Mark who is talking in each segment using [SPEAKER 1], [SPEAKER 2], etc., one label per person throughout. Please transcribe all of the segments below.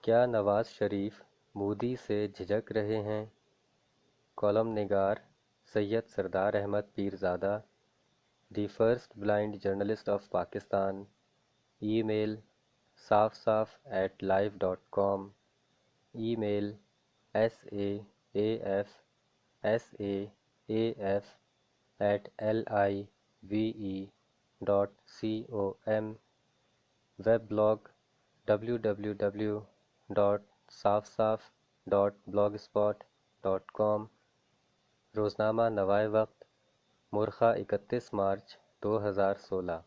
[SPEAKER 1] کیا نواز شریف مودی سے جھجک رہے ہیں؟ کالم نگار Syed Sardar Ahmed Pirzada, the first blind journalist of Pakistan. Email صاف@live.com، email saafsaaf@live.com، web blog www.saafsaaf.blogspot.com، روزنامہ نوائے وقت، مورخہ 31 مارچ 2016۔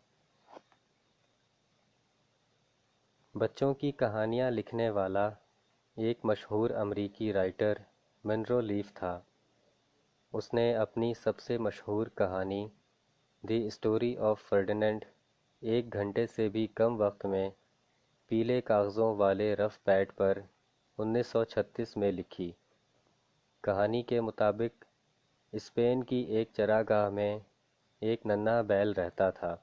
[SPEAKER 1] بچوں کی کہانیاں لکھنے والا ایک مشہور امریکی رائٹر منرو لیف تھا۔ اس نے اپنی سب سے مشہور کہانی دی اسٹوری آف فرڈینینڈ 1 گھنٹے سے بھی کم وقت میں پیلے کاغذوں والے رف پیڈ پر 1936 میں لکھی۔ کہانی کے مطابق اسپین کی ایک چراگاہ میں ایک ننھا بیل رہتا تھا۔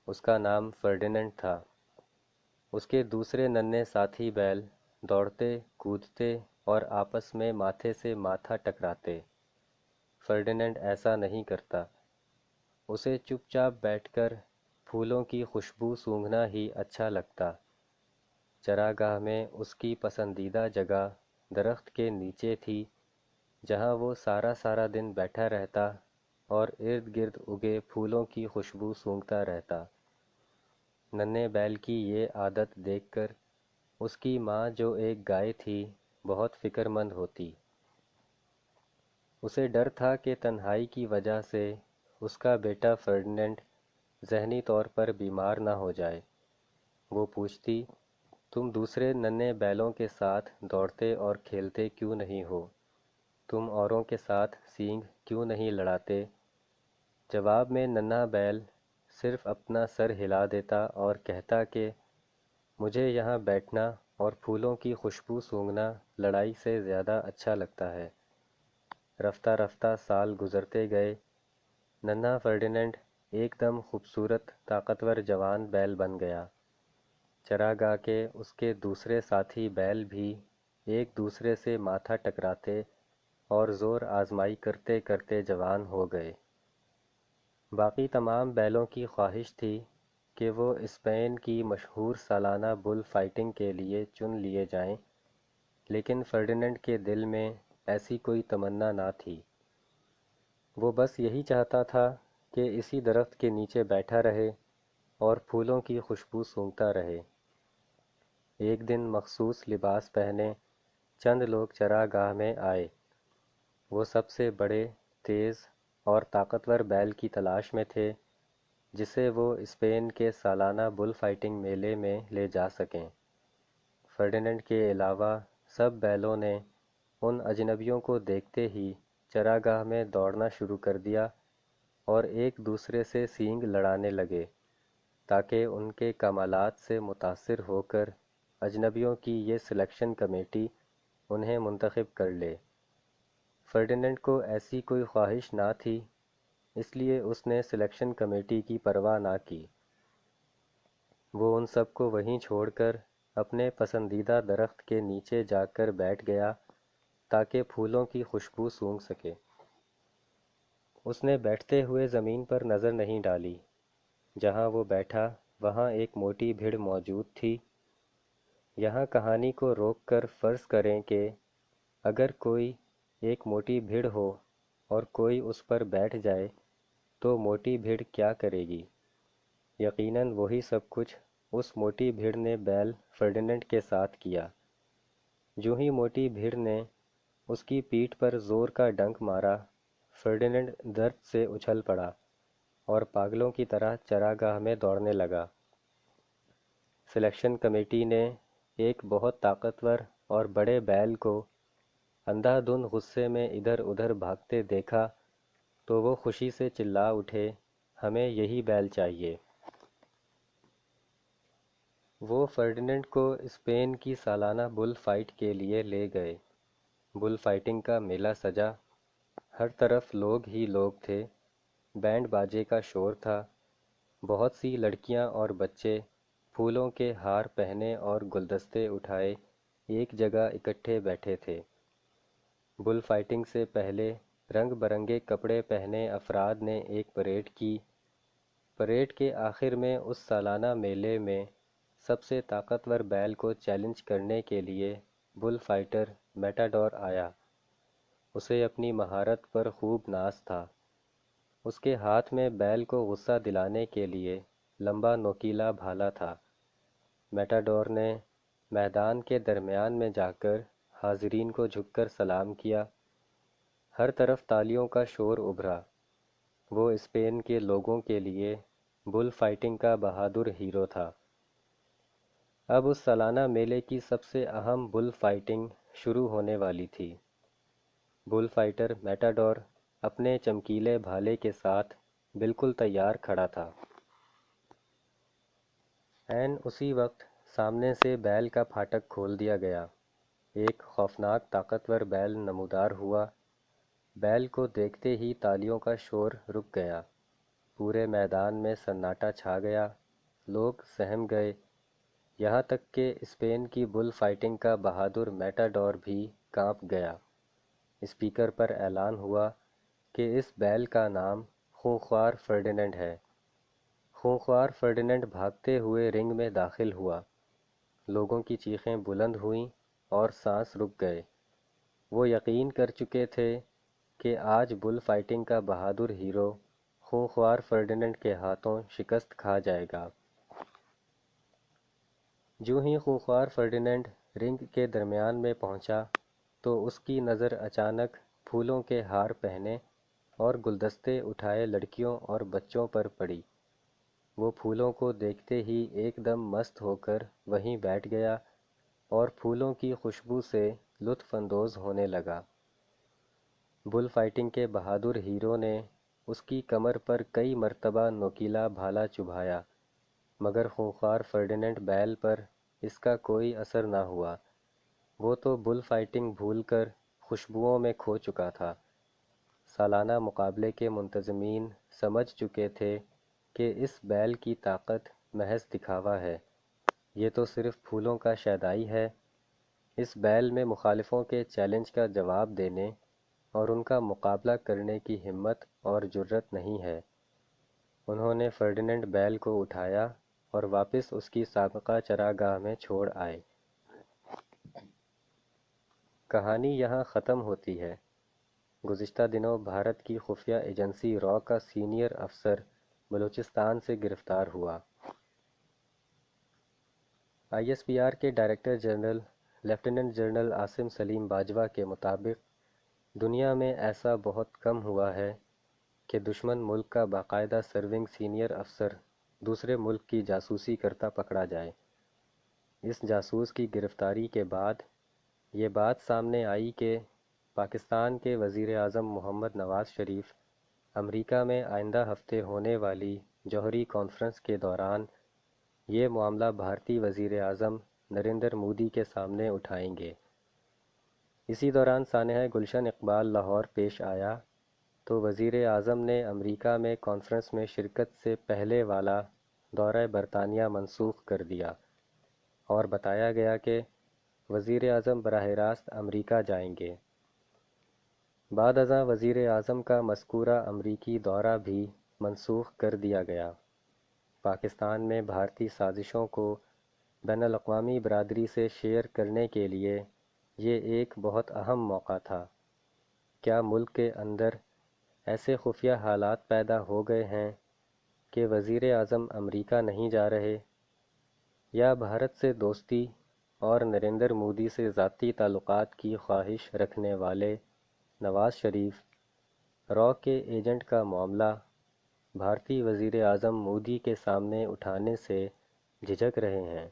[SPEAKER 1] اس کا نام فرڈینینڈ تھا۔ اس کے دوسرے ننھے ساتھی بیل دوڑتے، کودتے اور آپس میں ماتھے سے ماتھا ٹکراتے۔ فرڈینینڈ ایسا نہیں کرتا۔ اسے چپ چاپ بیٹھ کر پھولوں کی خوشبو سونگھنا ہی اچھا لگتا۔ چراگاہ میں اس کی پسندیدہ جگہ درخت کے نیچے تھی، جہاں وہ سارا دن بیٹھا رہتا اور ارد گرد اگے پھولوں کی خوشبو سونگھتا رہتا۔ ننھے بیل کی یہ عادت دیکھ کر اس کی ماں، جو ایک گائے تھی، بہت فکر مند ہوتی۔ اسے ڈر تھا کہ تنہائی کی وجہ سے اس کا بیٹا فرڈینینڈ ذہنی طور پر بیمار نہ ہو جائے۔ وہ پوچھتی، تم دوسرے ننھے بیلوں کے ساتھ دوڑتے اور کھیلتے کیوں نہیں ہو؟ تم اوروں کے ساتھ سینگ کیوں نہیں لڑاتے؟ جواب میں ننھا بیل صرف اپنا سر ہلا دیتا اور کہتا کہ مجھے یہاں بیٹھنا اور پھولوں کی خوشبو سونگھنا لڑائی سے زیادہ اچھا لگتا ہے۔ رفتہ رفتہ سال گزرتے گئے۔ ننھا فرڈینینڈ ایک دم خوبصورت، طاقتور جوان بیل بن گیا۔ چراگاہ کے اس کے دوسرے ساتھی بیل بھی ایک دوسرے سے ماتھا ٹکراتے اور زور آزمائی کرتے کرتے جوان ہو گئے۔ باقی تمام بیلوں کی خواہش تھی کہ وہ اسپین کی مشہور سالانہ بل فائٹنگ کے لیے چن لیے جائیں، لیکن فرڈینینڈ کے دل میں ایسی کوئی تمنا نہ تھی۔ وہ بس یہی چاہتا تھا کہ اسی درخت کے نیچے بیٹھا رہے اور پھولوں کی خوشبو سونگھتا رہے۔ ایک دن مخصوص لباس پہنے چند لوگ چراگاہ میں آئے۔ وہ سب سے بڑے، تیز اور طاقتور بیل کی تلاش میں تھے، جسے وہ اسپین کے سالانہ بل فائٹنگ میلے میں لے جا سکیں۔ فرڈینینڈ کے علاوہ سب بیلوں نے ان اجنبیوں کو دیکھتے ہی چراگاہ میں دوڑنا شروع کر دیا اور ایک دوسرے سے سینگ لڑانے لگے، تاکہ ان کے کمالات سے متاثر ہو کر اجنبیوں کی یہ سلیکشن کمیٹی انہیں منتخب کر لے۔ فرڈینینڈ کو ایسی کوئی خواہش نہ تھی، اس لیے اس نے سلیکشن کمیٹی کی پرواہ نہ کی۔ وہ ان سب کو وہیں چھوڑ کر اپنے پسندیدہ درخت کے نیچے جا کر بیٹھ گیا تاکہ پھولوں کی خوشبو سونگھ سکے۔ اس نے بیٹھتے ہوئے زمین پر نظر نہیں ڈالی۔ جہاں وہ بیٹھا وہاں ایک موٹی بھیڑ موجود تھی۔ یہاں کہانی کو روک کر فرض کریں کہ اگر کوئی ایک موٹی بھیڑ ہو اور کوئی اس پر بیٹھ جائے تو موٹی بھیڑ کیا کرے گی؟ یقیناً وہی سب کچھ اس موٹی بھیڑ نے بیل فرڈینینڈ کے ساتھ کیا۔ جو ہی موٹی بھیڑ نے اس کی پیٹھ پر زور کا ڈنک مارا، فرڈینینڈ درد سے اچھل پڑا اور پاگلوں کی طرح چراگاہ میں دوڑنے لگا۔ سلیکشن کمیٹی نے ایک بہت طاقتور اور بڑے بیل کو اندھا دھند غصے میں ادھر ادھر بھاگتے دیکھا تو وہ خوشی سے چلا اٹھے، ہمیں یہی بیل چاہیے۔ وہ فرڈینینڈ کو اسپین کی سالانہ بل فائٹ کے لیے لے گئے۔ بل فائٹنگ کا میلہ سجا۔ ہر طرف لوگ ہی لوگ تھے۔ بینڈ باجے کا شور تھا۔ بہت سی لڑکیاں اور بچے پھولوں کے ہار پہنے اور گلدستے اٹھائے ایک جگہ اکٹھے بیٹھے تھے۔ بل فائٹنگ سے پہلے رنگ برنگے کپڑے پہنے افراد نے ایک پریڈ کی۔ پریڈ کے آخر میں اس سالانہ میلے میں سب سے طاقتور بیل کو چیلنج کرنے کے لیے بل فائٹر میٹاڈور آیا۔ اسے اپنی مہارت پر خوب ناز تھا۔ اس کے ہاتھ میں بیل کو غصہ دلانے کے لیے لمبا نوکیلا بھالا تھا۔ میٹاڈور نے میدان کے درمیان میں جا کر حاضرین کو جھک کر سلام کیا۔ ہر طرف تالیوں کا شور ابھرا۔ وہ اسپین کے لوگوں کے لیے بل فائٹنگ کا بہادر ہیرو تھا۔ اب اس سالانہ میلے کی سب سے اہم بل فائٹنگ شروع ہونے والی تھی۔ بل فائٹر میٹاڈور اپنے چمکیلے بھالے کے ساتھ بالکل تیار کھڑا تھا۔ عین اسی وقت سامنے سے بیل کا پھاٹک کھول دیا گیا۔ ایک خوفناک طاقتور بیل نمودار ہوا۔ بیل کو دیکھتے ہی تالیوں کا شور رک گیا۔ پورے میدان میں سناٹا چھا گیا۔ لوگ سہم گئے، یہاں تک کہ اسپین کی بل فائٹنگ کا بہادر میٹاڈور بھی کانپ گیا۔ اسپیکر پر اعلان ہوا کہ اس بیل کا نام خونخوار فرڈیننڈ ہے۔ خونخوار فرڈیننڈ بھاگتے ہوئے رنگ میں داخل ہوا۔ لوگوں کی چیخیں بلند ہوئیں اور سانس رک گئے۔ وہ یقین کر چکے تھے کہ آج بل فائٹنگ کا بہادر ہیرو خونخوار فرڈیننڈ کے ہاتھوں شکست کھا جائے گا۔ جو ہی خونخوار فرڈیننڈ رنگ کے درمیان میں پہنچا تو اس کی نظر اچانک پھولوں کے ہار پہنے اور گلدستے اٹھائے لڑکیوں اور بچوں پر پڑی۔ وہ پھولوں کو دیکھتے ہی ایک دم مست ہو کر وہیں بیٹھ گیا اور پھولوں کی خوشبو سے لطف اندوز ہونے لگا۔ بل فائٹنگ کے بہادر ہیرو نے اس کی کمر پر کئی مرتبہ نوکیلا بھالا چبھایا، مگر خونخوار فرڈیننڈ بیل پر اس کا کوئی اثر نہ ہوا۔ وہ تو بل فائٹنگ بھول کر خوشبوؤں میں کھو چکا تھا۔ سالانہ مقابلے کے منتظمین سمجھ چکے تھے کہ اس بیل کی طاقت محض دکھاوا ہے، یہ تو صرف پھولوں کا شیدائی ہے۔ اس بیل میں مخالفوں کے چیلنج کا جواب دینے اور ان کا مقابلہ کرنے کی ہمت اور جرأت نہیں ہے۔ انہوں نے فرڈیننڈ بیل کو اٹھایا اور واپس اس کی سابقہ چراگاہ میں چھوڑ آئے۔ کہانی یہاں ختم ہوتی ہے۔ گزشتہ دنوں بھارت کی خفیہ ایجنسی را کا سینئر افسر بلوچستان سے گرفتار ہوا۔ آئی ایس پی آر کے director general lieutenant general Asim Saleem Bajwa کے مطابق دنیا میں ایسا بہت کم ہوا ہے کہ دشمن ملک کا باقاعدہ سرونگ سینئر افسر دوسرے ملک کی جاسوسی کرتا پکڑا جائے۔ اس جاسوس کی گرفتاری کے بعد یہ بات سامنے آئی کہ پاکستان کے وزیر اعظم محمد نواز شریف امریکہ میں آئندہ ہفتے ہونے والی جوہری کانفرنس کے دوران یہ معاملہ بھارتی وزیر اعظم نریندر مودی کے سامنے اٹھائیں گے۔ اسی دوران سانحہ گلشن اقبال لاہور پیش آیا تو وزیر اعظم نے امریکہ میں کانفرنس میں شرکت سے پہلے والا دورہ برطانیہ منسوخ کر دیا اور بتایا گیا کہ وزیر اعظم براہ راست امریکہ جائیں گے۔ بعد ازاں وزیر اعظم کا مذکورہ امریکی دورہ بھی منسوخ کر دیا گیا۔ پاکستان میں بھارتی سازشوں کو بین الاقوامی برادری سے شیئر کرنے کے لیے یہ ایک بہت اہم موقع تھا۔ کیا ملک کے اندر ایسے خفیہ حالات پیدا ہو گئے ہیں کہ وزیر اعظم امریکہ نہیں جا رہے؟ یا بھارت سے دوستی اور نریندر مودی سے ذاتی تعلقات کی خواہش رکھنے والے نواز شریف را کے ایجنٹ کا معاملہ بھارتی وزیر اعظم مودی کے سامنے اٹھانے سے جھجک رہے ہیں؟